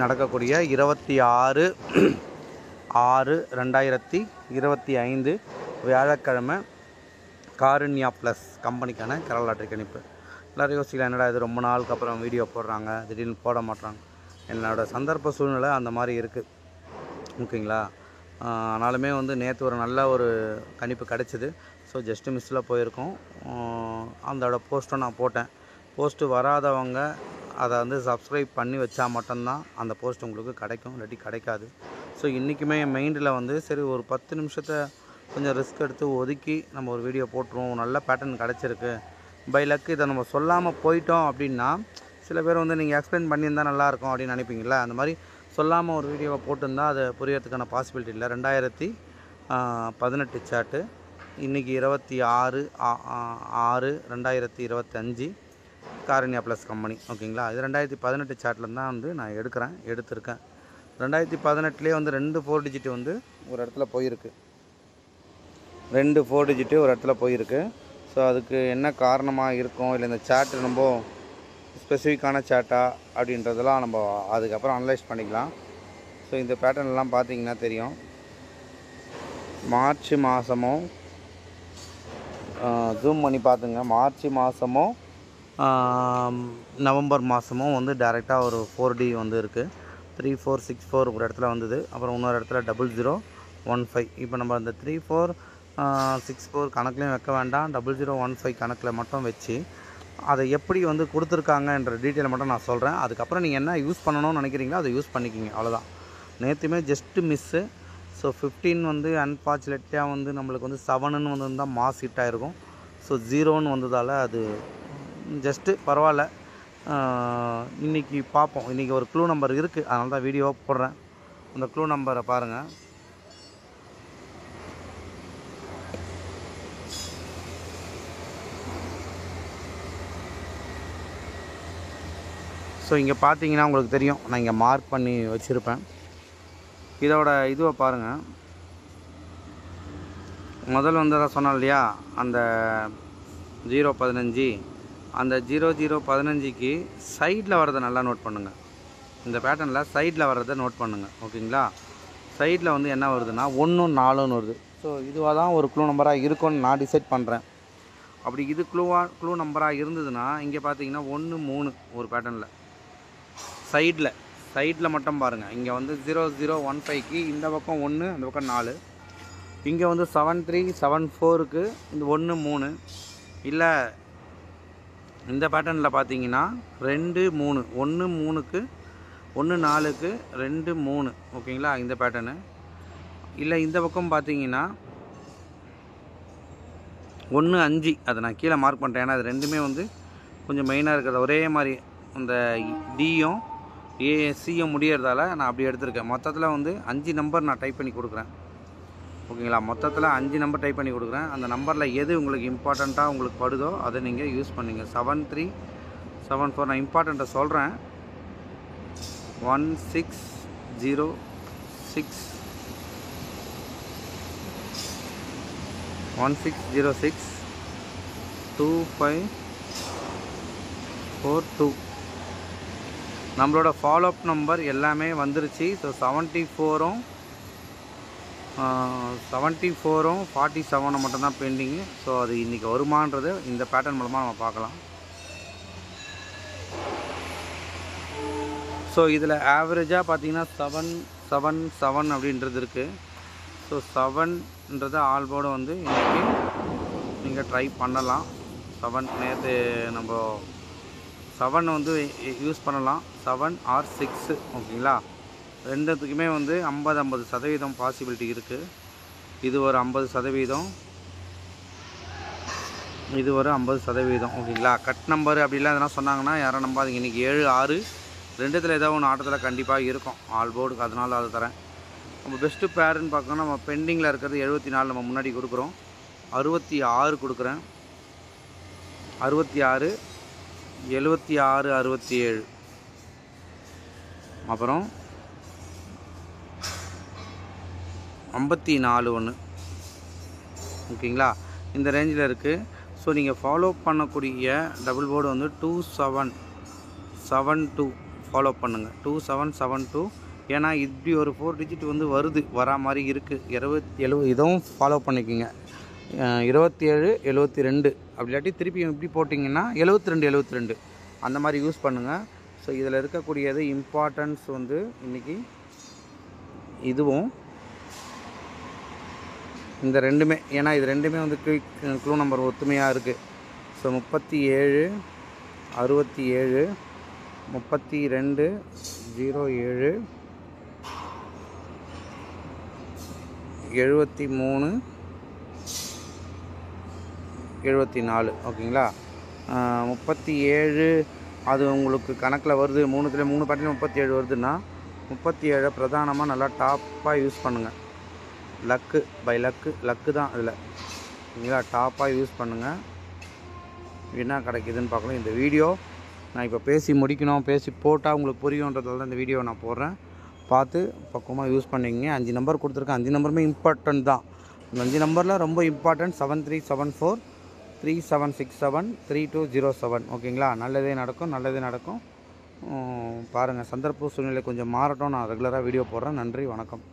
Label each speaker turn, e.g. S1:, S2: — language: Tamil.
S1: நடக்கக்கூடிய 26/6/2025 வியாழக்கிழமை காருண்யா ப்ளஸ் கம்பெனிக்கான கேரளா லாட்டரி கணிப்பு. எல்லோரும் யோசிக்கலாம், என்னடா இது ரொம்ப நாளுக்கு அப்புறம் வீடியோ போடுறாங்க, திடீர்னு போட மாட்டாங்க. என்னோடய சந்தர்ப்ப சூழ்நிலை அந்த மாதிரி இருக்குது, ஓகேங்களா. ஆனாலுமே நேற்று ஒரு நல்ல ஒரு கணிப்பு கிடச்சிது. ஸோ ஜஸ்ட்டு மிஸ்ஸில் போயிருக்கோம். அதோட போஸ்ட்டும் நான் போட்டேன். போஸ்ட்டு வராதவங்க அதை சப்ஸ்கிரைப் பண்ணி வச்சா மட்டும்தான் அந்த போஸ்ட் உங்களுக்கு கிடைக்கும், இல்லாட்டி கிடைக்காது. ஸோ இன்றைக்குமே என் மைண்டில் சரி ஒரு 10 நிமிஷத்தை கொஞ்சம் ரிஸ்க் எடுத்து ஒதுக்கி நம்ம ஒரு வீடியோ போட்டுருவோம். நல்ல பேட்டர்ன் கிடச்சிருக்கு. பை லக்கு இதை நம்ம சொல்லாமல் போயிட்டோம் அப்படின்னா, சில பேர் நீங்கள் எக்ஸ்பிளைன் பண்ணியிருந்தால் நல்லாயிருக்கும் அப்படின்னு நினைப்பீங்களா. அந்த மாதிரி சொல்லாமல் ஒரு வீடியோவை போட்டிருந்தால் அது புரியறதுக்கான பாசிபிலிட்டி இல்லை. 2018 சாட்டு, இன்றைக்கி 26/6/2025 காருண்யா ப்ளஸ் கம்பெனி, ஓகேங்களா. இது 2018 சாட்டில் தான் நான் எடுத்திருக்கேன். 2018லேயே 2 4 டிஜிட் ஒரு இடத்துல போயிருக்கு. 2 4 டிஜிட்டு ஒரு இடத்துல போயிருக்கு. ஸோ அதுக்கு என்ன காரணமாக இருக்கும், இல்லை இந்த சாட்டு ரொம்ப ஸ்பெசிஃபிக்கான சாட்டா அப்படின்றதெல்லாம் நம்ம அதுக்கப்புறம் அனலைஸ் பண்ணிக்கலாம். ஸோ இந்த பேட்டர்ன்லாம் பார்த்தீங்கன்னா தெரியும். மார்ச் மாதமும் ஜூம் பண்ணி பார்த்துங்க. மார்ச் மாதமும் நவம்பர் மாதமும் டைரெக்டாக ஒரு 4D இருக்குது. 3464 ஒரு இடத்துல வந்தது. அப்புறம் இன்னொரு இடத்துல 0015. இப்போ நம்ம அந்த 3464 கணக்குலையும் வைக்க வேண்டாம், 0015 கணக்கில் மட்டும் வச்சு அதை எப்படி கொடுத்துருக்காங்கன்ற டீட்டெயில் மட்டும் நான் சொல்கிறேன். அதுக்கப்புறம் நீங்கள் என்ன யூஸ் பண்ணணும்னு நினைக்கிறீங்களோ அதை யூஸ் பண்ணிக்கிங்க, அவ்வளோதான். நேற்றுமே ஜஸ்ட்டு மிஸ்ஸு. ஸோ 15 அன்ஃபார்ச்சுனேட்டாக நம்மளுக்கு 7ன்னு தான் மாஸ் ஹிட் ஆகிருக்கும். ஸோ 0ன்னு வந்ததால் அது ஜஸ்ட்டு பரவாயில்ல. இன்றைக்கி பார்ப்போம். இன்றைக்கி ஒரு க்ளூ நம்பர் இருக்குது, அதனால தான் வீடியோவாக போடுறேன். அந்த க்ளூ நம்பரை பாருங்கள். ஸோ இங்கே பார்த்தீங்கன்னா உங்களுக்கு தெரியும், நான் இங்கே மார்க் பண்ணி வச்சுருப்பேன். இதோட இதுவை பாருங்கள். முதல் தான் சொன்னோம் இல்லையா, அந்த 015, அந்த 0015க்கு சைடில் வர்றதை நல்லா நோட் பண்ணுங்கள். இந்த பேட்டர்னில் சைடில் வர்றதை நோட் பண்ணுங்கள், ஓகேங்களா. சைடில் என்ன வருதுன்னா 1 4ன்னு வருது. ஸோ இதுவாக தான் ஒரு க்ளூ நம்பராக இருக்கும்னு நான் டிசைட் பண்ணுறேன். அப்படி இது க்ளூ நம்பராக இருந்ததுன்னா இங்கே பார்த்தீங்கன்னா 1 3 ஒரு பேட்டர்னில் சைடில் மட்டும் பாருங்கள். இங்கே 0015க்கு இந்த பக்கம் 1, அந்த பக்கம் 4. இங்கே 7374க்கு இந்த 1 3. இல்லை இந்த பேட்டர்னில் பார்த்தீங்கன்னா 2 3, 1 3க்கு 1 4க்கு 2 3, ஓகேங்களா. இந்த பேட்டர்னு. இல்லை இந்த பக்கம் பார்த்தீங்கன்னா 1 5. அதை நான் கீழே மார்க் பண்ணுறேன், ஏன்னா அது ரெண்டுமே கொஞ்சம் மெயினாக இருக்கிறது. ஒரே மாதிரி அந்த டியும் ஏசியும் முடியறதால நான் அப்படி எடுத்திருக்கேன். மொத்தத்தில் 5 நம்பர் நான் டைப் பண்ணி கொடுக்குறேன், ஓகேங்களா. மொத்தத்தில் 5 நம்பர் டைப் பண்ணி கொடுக்குறேன். அந்த நம்பரில் எது உங்களுக்கு இம்பார்ட்டண்ட்டாக உங்களுக்கு படுதோ அதை நீங்கள் யூஸ் பண்ணுங்கள். 7374 நான் இம்பார்ட்டண்ட்டை சொல்கிறேன். 1606 2542 நம்மளோட ஃபாலோஅப் நம்பர் எல்லாமே வந்துருச்சு. ஸோ 74ம் 47 மட்டும்தான் பெண்டிங்கு. ஸோ அது இன்றைக்கி வருமானது இந்த பேட்டர்ன் மூலமாக நம்ம பார்க்கலாம். ஸோ இதில் ஆவரேஜாக பார்த்தீங்கன்னா 777 அப்படின்றது இருக்குது. ஸோ 7ன்றது ஆல் போர்டு இன்றைக்கி நீங்கள் ட்ரை பண்ணலாம். 7 நேற்று நம்ம 7 யூஸ் பண்ணலாம். 7 or 6, ஓகேங்களா. ரெண்டுத்துக்குமே 50% பாசிபிலிட்டி இருக்குது. இது ஒரு 50%, இது ஒரு 50%, ஓகேங்களா. கட் நம்பர் அப்படிலாம் எதனா சொன்னாங்கன்னா யாரும் நம்பாதீங்க. இன்றைக்கி 7 6 ரெண்டுத்தில் ஏதோ ஒன்று ஆட்டத்தில் கண்டிப்பாக இருக்கும் ஆல் போர்டுக்கு, அதனால அதை தரேன். நம்ம பெஸ்ட்டு பேருன்னு பார்க்கணும். நம்ம பெண்டிங்கில் இருக்கிறது 74 நம்ம முன்னாடி கொடுக்குறோம். 66 கொடுக்குறேன். 66 76 67, அப்புறம் 54 1, ஓகேங்களா. இந்த ரேஞ்சில் இருக்குது. ஸோ நீங்கள் ஃபாலோ பண்ணக்கூடிய டபுள் போர்டு 2772 ஃபாலோ பண்ணுங்கள். 2772. ஏன்னா இப்படி ஒரு 4 டிஜிட் வந்து வரா மாதிரி இருக்குது. 70 இதுவும் ஃபாலோ பண்ணிக்கோங்க. 27 72 அப்படி இல்லாட்டி திருப்பி இப்படி போட்டிங்கன்னா 72 அந்த மாதிரி யூஸ் பண்ணுங்கள். ஸோ இதில் இருக்கக்கூடியது இம்பார்ட்டன்ஸ் வந்து இன்றைக்கி இதுவும் இந்த ரெண்டுமே, ஏன்னா இது ரெண்டுமே வந்து க்ளூ நம்பர் ஒத்துமையாக இருக்குது. ஸோ 37 67 32 07 73 74 ஓகேங்களா. 37 அது உங்களுக்கு கணக்கில் வருது, 3 பாட்டிலும் 37 வருதுன்னா 37 பிரதானமாக நல்லா டாப்பாக யூஸ் பண்ணுங்கள். லக்கு தான் அதில் ஓகேங்களா. டாப்பாக யூஸ் பண்ணுங்கள். என்ன கிடைக்குதுன்னு பார்க்கலாம். இந்த வீடியோ நான் இப்போ பேசி முடிக்கணும், பேசி போட்டால் உங்களுக்கு புரியுன்றதால தான் இந்த வீடியோ நான் போடுறேன். பார்த்து பக்குவமாக யூஸ் பண்ணிங்க. 5 நம்பர் கொடுத்துருக்கேன். 5 நம்பருமே இம்பார்ட்டன்ட் தான். இந்த 5 நம்பரில் ரொம்ப இம்பார்ட்டன்ட் 7374 3767 3207 ஓகேங்களா. நல்லதே நடக்கும். பாருங்கள், சந்தர்ப்ப சூழ்நிலை கொஞ்சம் மாறட்டும். நான் ரெகுலராக வீடியோ போடுறேன். நன்றி, வணக்கம்.